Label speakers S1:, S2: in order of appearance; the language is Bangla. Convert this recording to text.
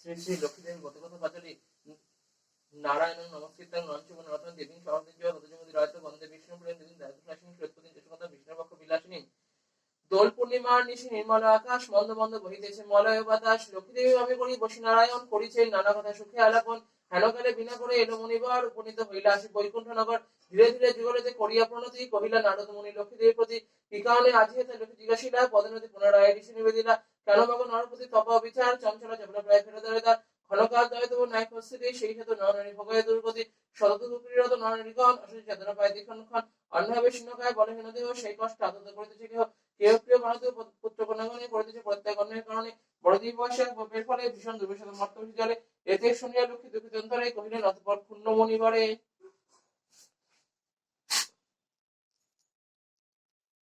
S1: শ্রী শ্রী লক্ষ্মীদেবী গতগত পাচলি নারায়ণ নমস্কৃতাং নঞ্চমন রত্ন দেবী সহদিন জয় হতজমতি রায়ত বন্দে বিষ্ণুপুরেন দেবী দায়িত্বনাশিনী শ্রীৎপতিন যশোকতা বিষ্ণুপক্ষ বিলাসিনী। দোল পূর্ণিমার নিশি নির্মল আকাশ মন্দ মন্দ বহিতেছে মলয় বাতাস। লক্ষ্মীদেবী ভাবে করি বসি নারায়ণ করিছেন নানা কথা সুখে আলাপন। হেনকালে বিনা করে এলো মনিবার উপনীত হইলা আসি বৈকুণ্ঠ নগর। ধীরে ধীরে যুগলেতে করিয়া প্রণতি কহিলা নারদ মুনি লক্ষ্মীদেবীর প্রতি। কি কারণে আজি হেতে লক্ষ্মী জিজ্ঞাসিলা পদনতি পুনরায় ঋষি নিবেদিলা। কেন মগ নরপতি তপ বিচার চঞ্চলা চপলা প্রায় ফেরত দাঁড়া। ক্ষণকাল দয় তবু ন্যায় পরিস্থিতি সেই হেতু নরনারী ভোগয়ে দুর্গতি। শতত দুঃখীরত নরনারীগণ অশেষ চেতনা পায় দ্বিক্ষণ ক্ষণ। অন্যভাবে শূন্যকায় বলহীন দেহ সেই কষ্ট আদত করিতেছে কেহ। কেউ কেউ ভারতীয় পুত্র কন্যাগণে করিতেছে প্রত্যেক অন্যের কারণে। বড়দিন বয়সে এর ফলে ভীষণ দুর্বিষহ মর্তবশী জলে। এতে শুনিয়া লক্ষ্মী দুঃখিত অন্তরে কহিলেন অতঃপর ক্ষুণ্ণ মণিবরে।